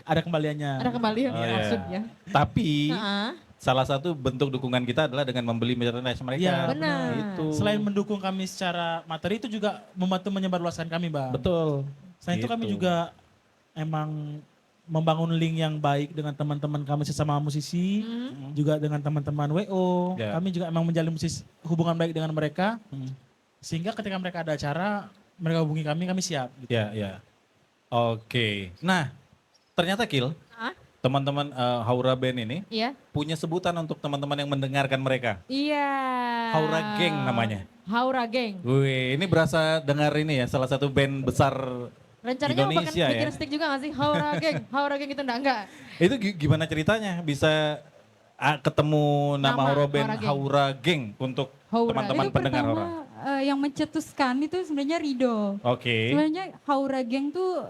ada kembaliannya. Ada kembali Oh, iya. maksudnya. Tapi Heeh. salah satu bentuk dukungan kita adalah dengan membeli merchandise mereka. Iya, benar. Itu. Selain mendukung kami secara materi itu juga membantu menyebarluaskan kami, Bang. Betul. Selain itu kami Gitu. juga emang membangun link yang baik dengan teman-teman kami sesama musisi, juga dengan teman-teman WO. Ya. Kami juga emang menjalin hubungan baik dengan mereka, Hmm. sehingga ketika mereka ada acara, mereka hubungi kami siap. Gitu. Ya, ya. Oke. Nah, ternyata Kil, Hah? teman-teman Haura Band ini Iya. punya sebutan untuk teman-teman yang mendengarkan mereka. Iya. Haura Geng namanya. Haura Geng. Wih, ini berasa dengar ini ya, salah satu band besar. Rencananya mau Indonesia bikin ya. stick juga gak sih? Haura Geng. Haura Geng itu enggak. Itu gimana ceritanya bisa ketemu nama Nama Haura Band Haura Geng. Haura Geng untuk Haura. teman-teman Itu pendengar pertama Haura? yang mencetuskan itu sebenarnya Rido. Oke. Sebenarnya Haura Geng tuh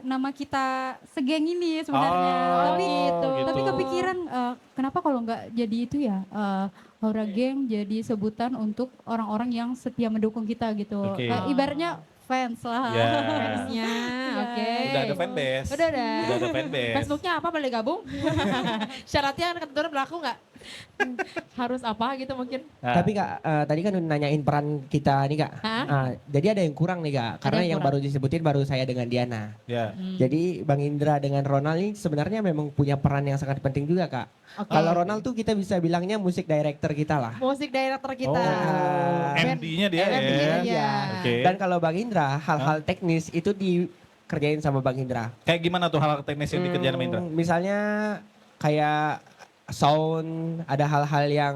nama kita segeng ini sebenarnya. Oh, tapi gitu. tapi kepikiran kenapa kalau nggak jadi itu ya Haura Geng jadi sebutan untuk orang-orang yang setia mendukung kita gitu. Oke. Ibaratnya fans lah. Ya. Fansnya. Oke. Udah ada fanbase. Udah ada. Udah ada fanbase. Facebooknya apa boleh gabung? Syaratnya ketentuan berlaku nggak? Harus apa gitu mungkin? Nah, Tapi Kak, tadi kan udah nanyain peran kita nih Kak. Hah? Jadi ada yang kurang nih Kak, karena yang yang baru disebutin baru saya dengan Diana. ya. Jadi Bang Indra dengan Ronald ini sebenarnya memang punya peran yang sangat penting juga Kak. Oke. Kalau Ronald tuh kita bisa bilangnya musik director kita lah. Musik director kita. Oh, Band- MD-nya dia MD-nya ya. dia. Oke. Dan kalau Bang Indra, hal-hal teknis itu dikerjain sama Bang Indra. Kayak gimana tuh hal teknis yang dikerjain sama Indra? Misalnya kayak sound, ada hal-hal yang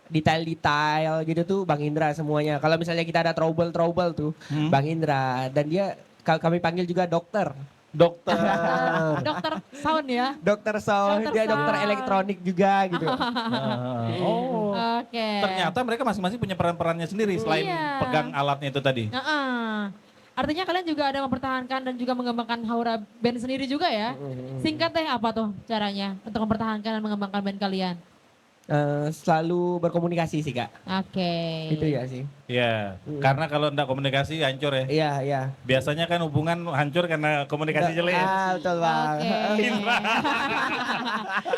detail-detail gitu tuh Bang Indra semuanya. Kalau misalnya kita ada trouble tuh Bang Indra, dan dia kami panggil juga dokter. Dokter. Dokter sound ya. Dokter sound, Dokter dia dokter sound. elektronik juga gitu. Oh. Oke. Ternyata mereka masing-masing punya peran-perannya sendiri selain Iya. pegang alatnya itu tadi. Heeh. Artinya kalian juga ada mempertahankan dan juga mengembangkan Haura Band sendiri juga ya. Singkat deh apa tuh caranya untuk mempertahankan dan mengembangkan band kalian? Selalu berkomunikasi sih Kak. Oke. Itu ya sih. Iya, karena kalau enggak komunikasi hancur ya. Iya, iya. Biasanya kan hubungan hancur karena komunikasi jelek. Betul Bang. Oke.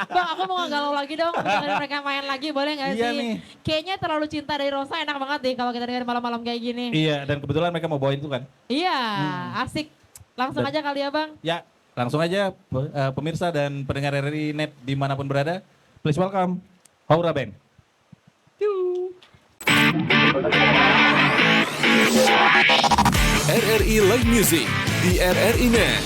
Bang, aku mau galau lagi dong. Dengerin mereka main lagi boleh gak Iya sih? nih. Kayaknya terlalu cinta dari Rosa enak banget deh kalau kita dengerin malam-malam kayak gini. Iya, dan kebetulan mereka mau bawain itu kan. Iya, asik. Langsung Dan- aja kali ya Bang. Ya, langsung aja pemirsa dan pendengar RRI Net dimanapun berada, please welcome Haura Band. RRI Live Music di RRI Net.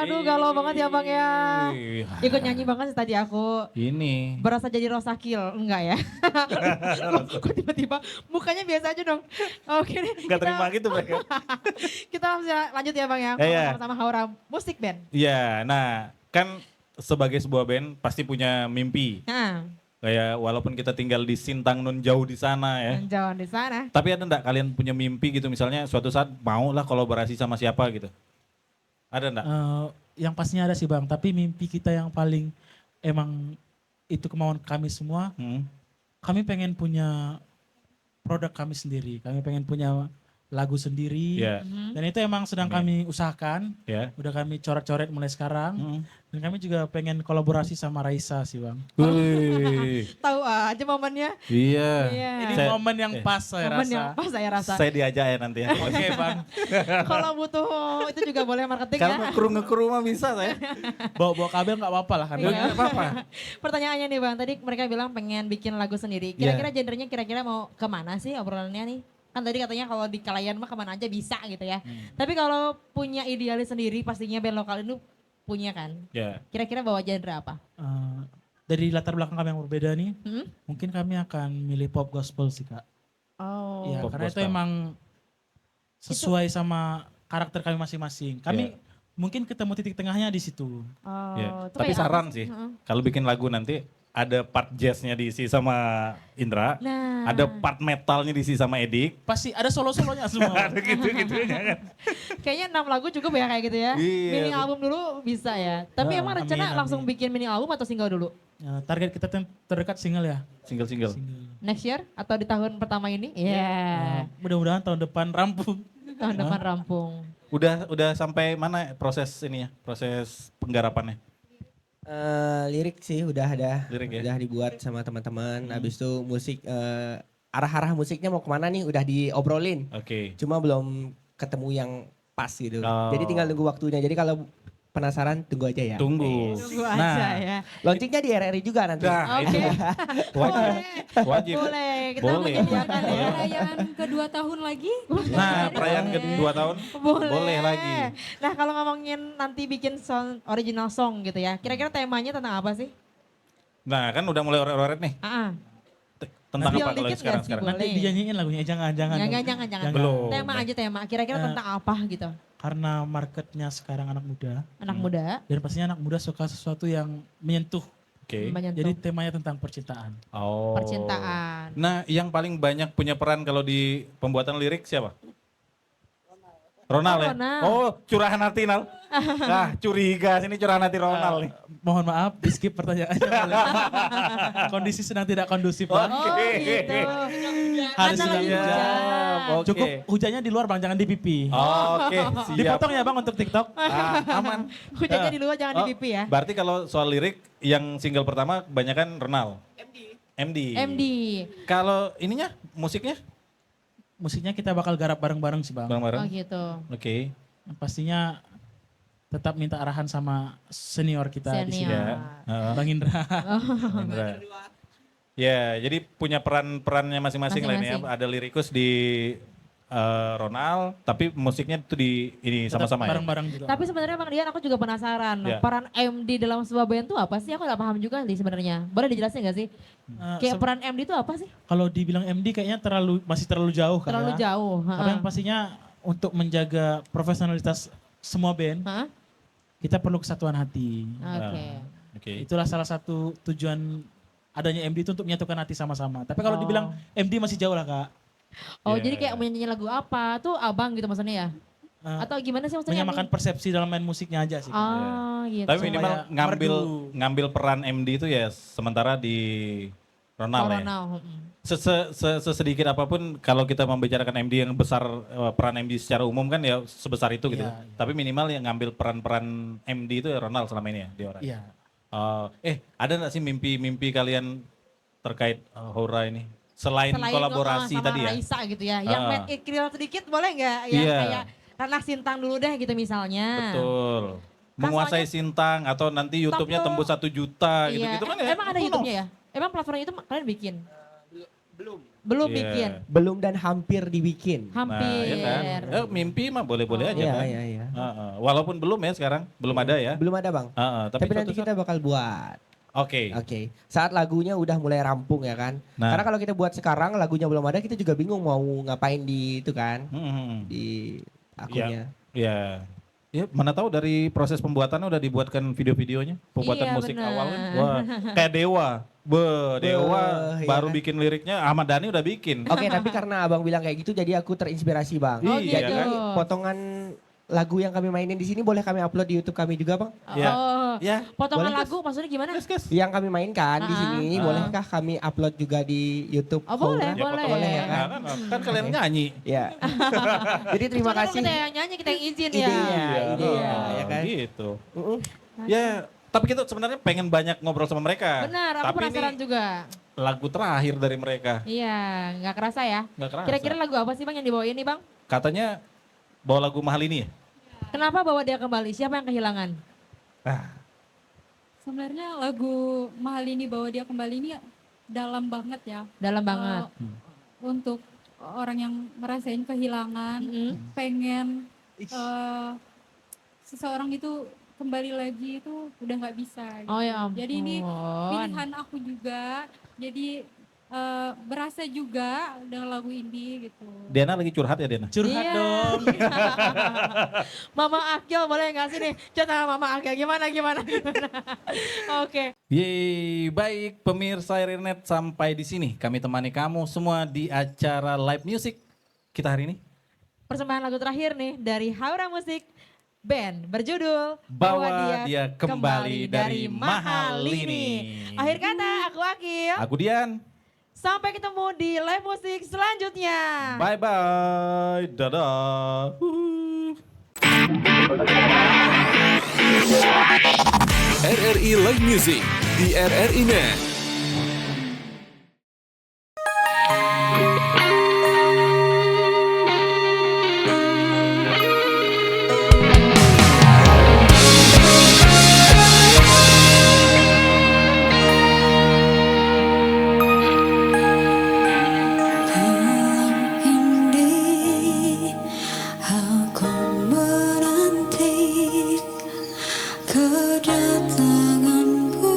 Aduh galau banget ya Bang ya. Ih, Ikut nyanyi banget sih tadi aku. Ini. Berasa jadi Rosakil, enggak ya? Kok tiba-tiba mukanya biasa aja dong. Oke deh. Gak terima gitu mereka. Kita langsung lanjut ya Bang ya. Iya. Sama-sama Haura Musik Band. Iya, nah kan sebagai sebuah band pasti punya mimpi. Nah, Kayak walaupun kita tinggal di Sintang nun jauh di sana ya. yang jauh di sana. Tapi ada enggak kalian punya mimpi gitu misalnya suatu saat mau lah kolaborasi sama siapa gitu? Ada enggak? Yang pastinya ada sih Bang, tapi mimpi kita yang paling emang itu kemauan kami semua, kami pengen punya produk kami sendiri, kami pengen punya lagu sendiri, Ya, dan itu emang sedang kami usahakan, ya. udah kami coret-coret mulai sekarang, dan kami juga pengen kolaborasi sama Raisa sih Bang. Wih, Tahu aja momennya. iya. Iya. Ini Saya- momen yang pas saya Momen rasa. yang pas saya rasa. Saya diajak ya nanti ya. Oke Bang, Kalau butuh itu juga boleh marketing Kalau ya. ngekru mah bisa saya. bawa kabel nggak apa-apa lah kan. Iya. Nggak apa-apa. Pertanyaannya nih Bang, tadi mereka bilang pengen bikin lagu sendiri. Kira-kira genrenya kira-kira mau kemana sih obrolannya nih? Kan tadi katanya kalau di kalian mah kemana aja bisa gitu ya. Tapi kalau punya idealis sendiri pastinya band lokal itu punya kan. Ya. Kira-kira bawa genre apa? Dari latar belakang kami yang berbeda nih, Hmm? mungkin kami akan milih pop gospel sih Kak. Oh. Ya, Pop karena itu gospel. emang sesuai sama karakter kami masing-masing. Kami mungkin ketemu titik tengahnya di situ. Oh, Ya. itu Tapi kayak apa saran sih? sih, Heeh. kalau bikin lagu nanti ada part jazznya diisi sama Indra, Nah. ada part metalnya diisi sama Edik. Pasti ada solo-solonya semua. Ada gitu-gitu kan. Kayaknya 6 lagu cukup ya kayak gitu ya. Iya. Mini album dulu bisa ya. Tapi emang amin, rencana amin. langsung bikin mini album atau single dulu? Ya, target kita terdekat single ya. Single-single. Next year atau di tahun pertama ini? Iya. Mudah-mudahan tahun depan rampung. Tahun depan rampung. Udah sampai mana proses ini ya? Proses penggarapannya? Lirik sih udah ada, Lirik ya? udah dibuat sama teman-teman. Habis itu musik, arah-arah musiknya mau kemana nih udah diobrolin. Oke. Cuma belum ketemu yang pas gitu. Oh. Jadi tinggal nunggu waktunya. Jadi kalau penasaran tunggu aja ya. Tunggu. Tunggu aja Nah, ya. Launchingnya di RRI juga nanti. Nah, Oke. itu wajib. Wajib. Boleh. Kita Boleh. menyediakan ya. Perayaan kedua tahun lagi. Nah, perayaan kedua tahun boleh lagi. Nah kalau ngomongin nanti bikin original song gitu ya. Kira-kira temanya tentang apa sih? Nah, kan udah mulai oret-oret nih. Ah, Tentang Spill apa kalau dikit sekarang? nggak sih, sekarang? Bu? Nanti Boleh. dijanjiin lagunya, jangan. jangan. Belum. Tema aja tema. Kira-kira Eh, tentang apa gitu? Karena marketnya sekarang anak muda. Anak muda. Dan pastinya anak muda suka sesuatu yang menyentuh. Oke. Menyentuh Jadi temanya tentang percintaan. Oh. percintaan. Nah, yang paling banyak punya peran kalau di pembuatan lirik siapa? Ronald ya? Ronald. Oh, curahan hati Nal. Nah, curiga sini curahan hati Ronald nih. Mohon maaf, di skip pertanyaannya. boleh. Kondisi sedang tidak kondusif, Bang. Oh gitu. Harus Karena lagi siap. hujan. Oke. Cukup hujannya di luar, Bang, jangan di pipi. Oke, siap. Dipotong ya, Bang, untuk TikTok. Aman. Hujannya di luar jangan di Oh, pipi ya. Berarti kalau soal lirik yang single pertama kebanyakan Ronald. MD. MD. Kalau ininya musiknya Musiknya kita bakal garap bareng-bareng sih, Bang. Oh bareng-bareng. gitu. Oke. Yang pastinya tetap minta arahan sama senior kita di sini. Senior. Heeh. Bang Indra. Indra. Ya, jadi punya perannya masing-masing lah ini ya. Masing-masing. Ada lirikus di Ronald, tapi musiknya itu di ini Tetap sama-sama ya. bareng-bareng juga. Tapi sebenarnya Bang Dian aku juga penasaran. Ya. Peran MD dalam sebuah band itu apa sih? Aku gak paham juga sih sebenarnya. Boleh dijelasin gak sih? Kayak peran MD itu apa sih? Kalau dibilang MD kayaknya masih terlalu jauh kan Terlalu ya. jauh. Tapi yang pastinya untuk menjaga profesionalitas semua band, Hah? kita perlu kesatuan hati. Oke. Oke. Itulah salah satu tujuan adanya MD itu untuk menyatukan hati sama-sama. Tapi kalau Oh. dibilang MD masih jauh lah, Kak. Oh Ya. jadi kayak mau nyanyi lagu apa tuh abang gitu maksudnya ya? Eh, Atau gimana sih maksudnya? menyamakan persepsi dalam main musiknya aja sih. Kak. Oh gitu. Tapi minimal Supaya ngambil peran MD itu ya sementara di Ronald ya. Corona. mm. Sesedikit apapun kalau kita membicarakan MD yang besar, peran MD secara umum kan ya sebesar itu gitu. Iya, iya. Tapi minimal yang ngambil peran-peran MD itu ya Ronald selama ini ya di orang. Iya. Ada nggak sih mimpi-mimpi kalian terkait Hora ini? Selain kolaborasi sama tadi ya? Raisa gitu ya. Yang Ah. main ikhril sedikit boleh nggak? Yang Iya. kayak Ranah Sintang dulu deh gitu misalnya. Betul. Kan Menguasai soalnya Sintang atau nanti YouTube-nya tuh. tembus 1 juta Iya. gitu-gitu kan ya. Emang ada who YouTube-nya knows? ya? Emang platformnya itu kalian bikin? Belum Iya. bikin. Belum dan hampir dibikin. Hampir. Iya kan? Mimpi mah boleh-boleh aja Iya, kan. iya, iya. Walaupun belum ya sekarang, belum ada ya. Belum ada Bang. Tapi Tapi nanti suatu kita bakal buat. Oke. Oke. Saat lagunya udah mulai rampung ya kan. Nah. Karena kalau kita buat sekarang lagunya belum ada, kita juga bingung mau ngapain di itu kan. Di akunnya. Ya. Ya, mana tahu dari proses pembuatannya udah dibuatkan video-videonya, pembuatan Iya, musik benar. awal kan. Wah, kayak Dewa. Dewa iya baru kan? bikin liriknya, Ahmad Dhani udah bikin. Oke, tapi karena Abang bilang kayak gitu jadi aku terinspirasi Bang. Oh, Iya, Jadi gitu. potongan lagu yang kami mainin di sini boleh kami upload di YouTube kami juga Bang. Ya. Oh, Ya. potongan Boleh, lagu maksudnya gimana? Yang kami mainkan di sini Ah. bolehkah kami upload juga di YouTube? Oh, boleh, Houra? boleh. Boleh ya kan? Kan kalian nyanyi. Ya. Jadi terima Soalnya kasih. Kita yang nyanyi, kita yang izin ya. Idenya, idenya, ya kan? Gitu. Mm-mm. Ya, tapi kita sebenarnya pengen banyak ngobrol sama mereka. Benar, aku Tapi penasaran ini juga. lagu terakhir dari mereka. Iya, nggak kerasa ya. Nggak kerasa. Kira-kira lagu apa sih Bang yang dibawain nih Bang? Katanya bawa lagu mahal ini ya? Kenapa bawa dia kembali? Siapa yang kehilangan? Sebenarnya lagu Mahal Ini Bawa Dia Kembali ini dalam banget ya. Dalam banget. Untuk orang yang merasain kehilangan, pengen seseorang itu kembali lagi itu udah nggak bisa. Gitu. Oh ya ampun. Jadi ini pilihan aku juga. Jadi berasa juga dengan lagu ini gitu. Diana lagi curhat ya Diana? Curhat Iya. dong. Mama Akil boleh nggak sih nih? Coba Mama Akil gimana? Oke. Yeay, baik pemirsa Rinet sampai di sini kami temani kamu semua di acara live music kita hari ini. Persembahan lagu terakhir nih dari Haura Musik Band berjudul Bawa Dia Kembali dari Mahal Ini. Akhir kata aku Akil. Aku Dian. Sampai ketemu di live musik selanjutnya. Bye bye. Dadah. RRI Live Music di RRI Net. Ini aku menanti kedatanganmu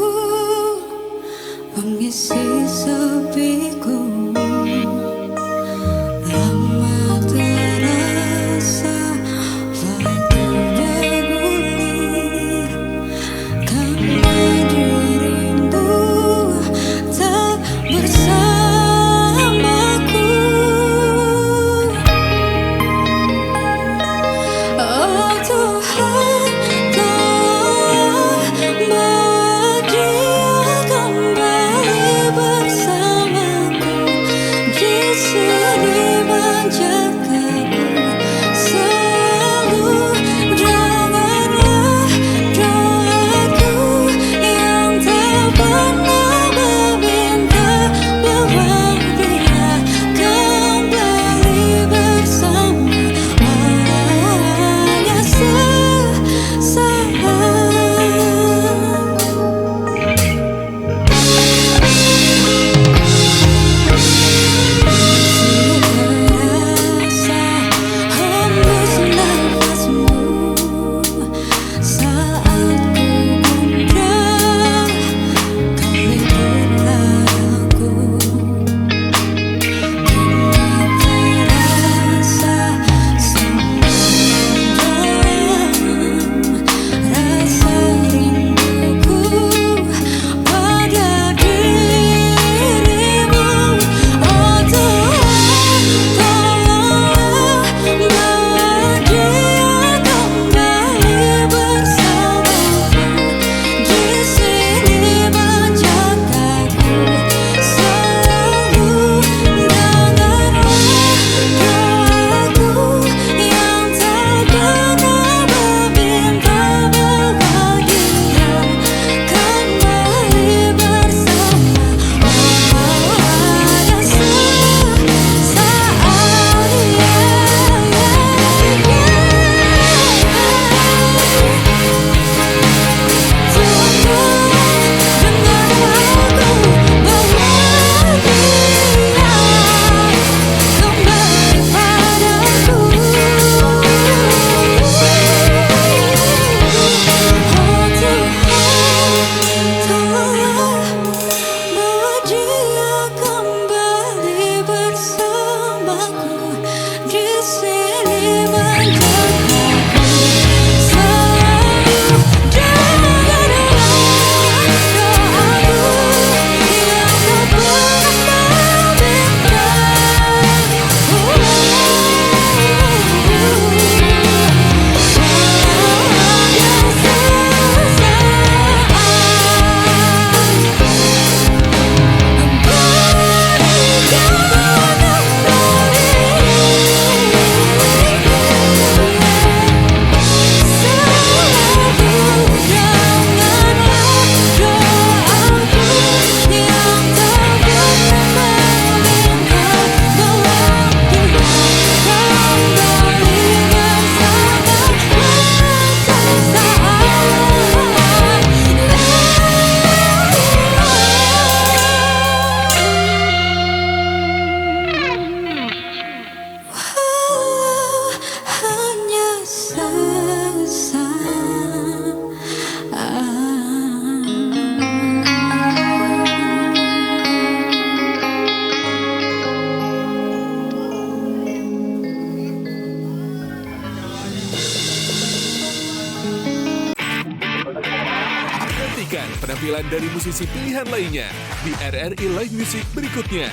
penampilan dari musisi pilihan lainnya di RRI Live Music berikutnya.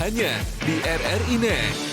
Hanya di RRI Net.